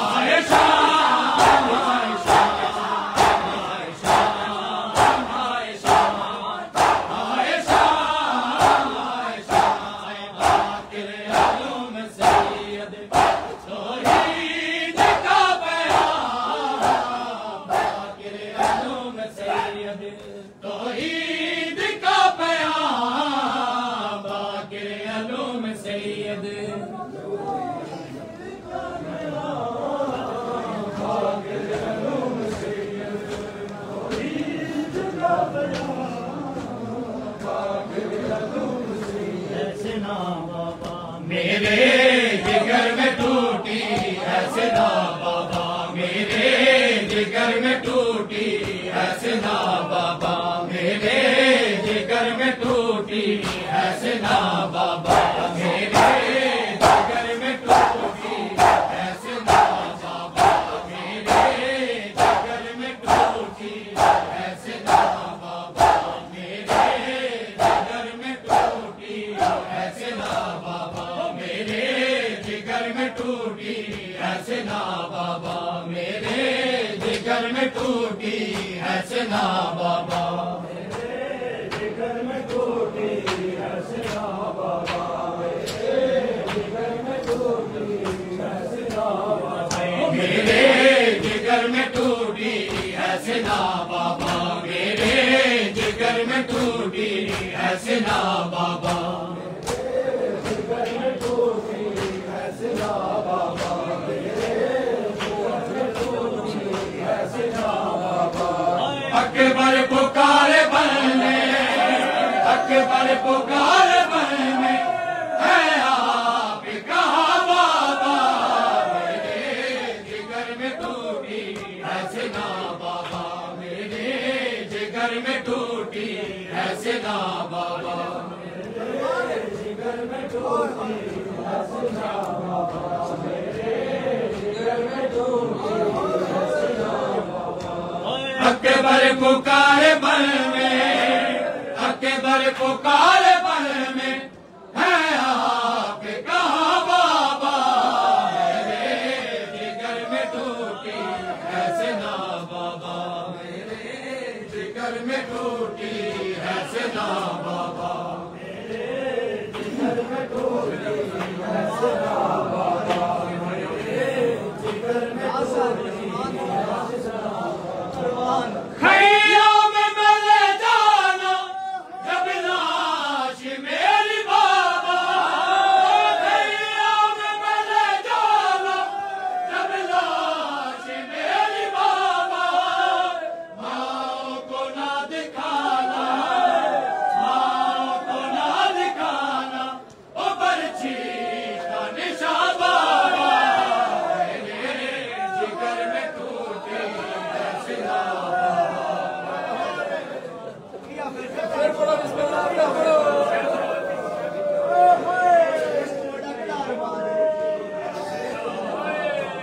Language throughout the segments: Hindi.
आयशा जिगर में टूटी है सिना बाबा, मेरे जिगर में टूटी है सिना बाबा, मेरे जिगर में टूटी है सिना बाबा, मेरे जिगर में टूटी है सिना बाबा, मेरे जिगर में टूटी है सिना बाबा, मेरे जिगर में टूटी है सिना बाबा, मेरे जिगर में टूटी है सिना बाबा, मेरे जिगर में टूटी है सिना बाबा, मेरे जिगर में टूटी है सिना बाबा, मेरे जिगर में टूटी है सिना बाबा, मेरे जिगर में टूटी है सिना बाबा, जिगर में टूटी है सिना बाबा, अकबर पुकारे बनने, अकबर पुकारे बनने है आप कहाँ बाबा, मेरे जिगर में टूटी है सिना बाबा, मेरे जिगर में टूटी है सिना बाबा, मेरे जिगर में टूटी है सिना बाबा, मेरे जिगर में टूटी है सिना बाबा, अकबर पुकारे बन में, अकबर पुकारे बन में है आप कहाँ बाबा, मेरे जिगर में टूटी है सिना बाबा, मेरे जिगर में टूटी है सिना बाबा, मेरे जिगर में टूटी है सिना बाबा, मेरे जिगर में टूटी है सिना बाबा, खैया में मिले जाना जब लाश मेरी बाबा, खैया में मिले जाना जब लाश मेरी बाबा, माँ को ना दिखाना, माँ को ना दिखाना ओ बर्छी का निशा बाबा, मेरे जिगर में टूटी है सिना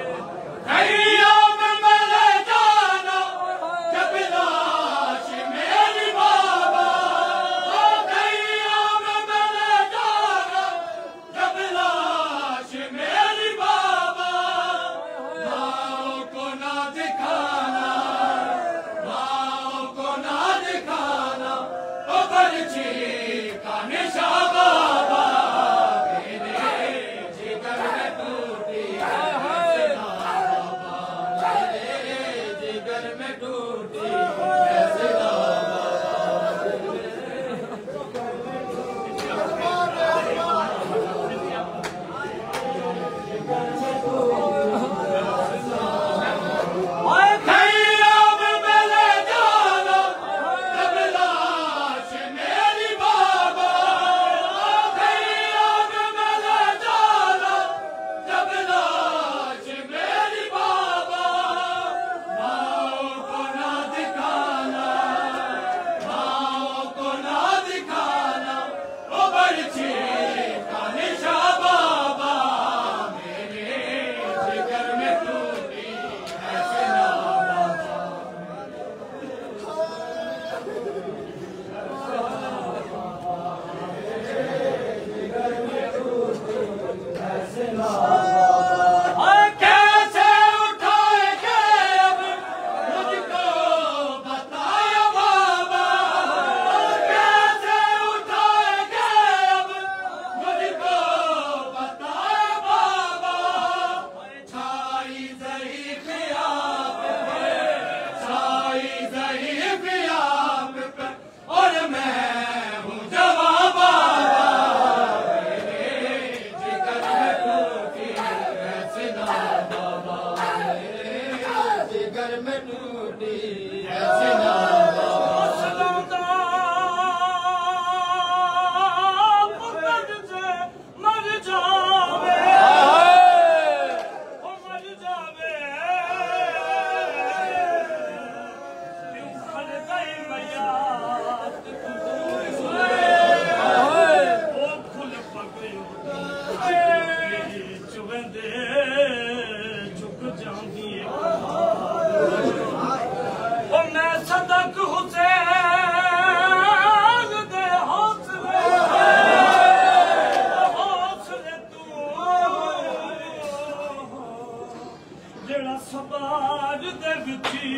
खैया में मिले जाना जब लाश मेरी बाबा, खैया में मिले जाना जब लाश मेरी बाबा, माँ को ना दिखाना, माँ को ना दिखाना ओ बर्छी का निशा बाबा, मेरे जिगर में टूटी है सिना बाबा, मेरे जिगर में टूटी है सिना बाबा, खैया में मिले जाना जब लाश मेरी बाबा, खैया में मिले जाना जब लाश मेरी बाबा, माँ को ना दिखाना, माँ को ना दिखाना ओ बर्छी का निशा बाबा, मेरे जिगर में टूटी है सिना बाबा, कैसे उठाएंगे अब मुझको बताया बाबा, कैसे उठाएंगे अब मुझको बताया बाबा, छाई ज़रीफ़ आप पे, छाई ज़रीफ़ आप पे और मैं हूँ जवां बाबा, मेरे जिगर में टूटी है सिना बाबा, मेरे जिगर में टूटी है सिना बाबा, मर जावे दे बिछी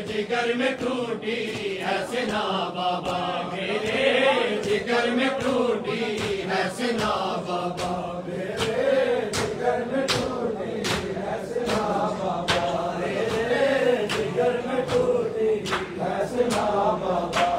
जिगर में टूटी है सिना बाबा, मेरे जिगर में टूटी है सिना बाबा, मेरे जिगर में टूटी है सिना बाबा, मेरे जिगर में टूटी है सिना बाबा।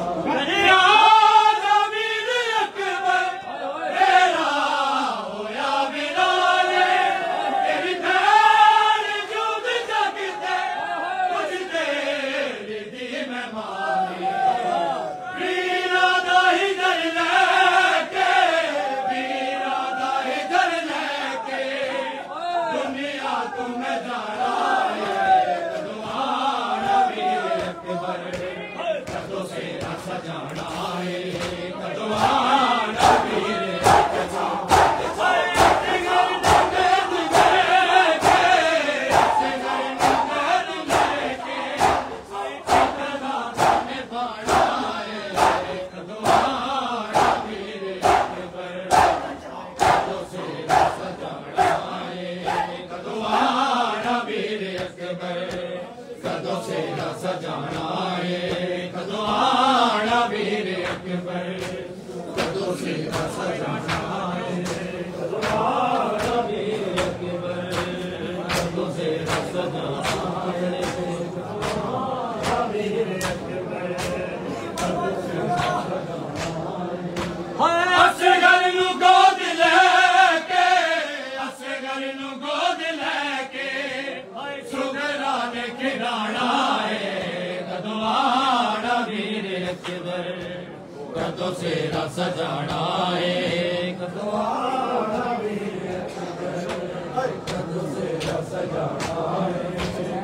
कदों से रस जाना है कदों आना वीर अकबर, कदों से रस जाना है कदों आना वीर अकबर, कदों से रस जाना है कदों आना वीर अकबर, कदों से रस जाना है। असगर नू गोद लेके, असगर नू गोद लेके सुगरा ने खिलाना है कदों आना वीर अकबर, कदों से रस जाना है कदों आना वीर अकबर, कदों से रस जाना है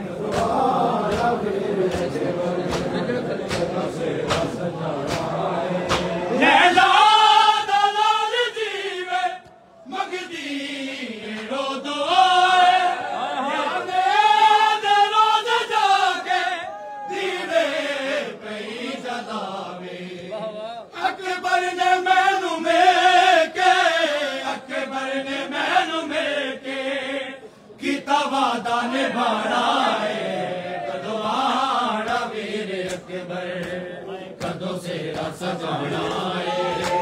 कदों आना वीर अकबर, कदों से रस जाना है। लैला दा लाल जीवे मगदी रो दो अकबर ने मैनू मेके, अकबर ने मैनू मेके कीता वादा निभाना है कदों आना वीर अकबर, कदों से रस जाना है।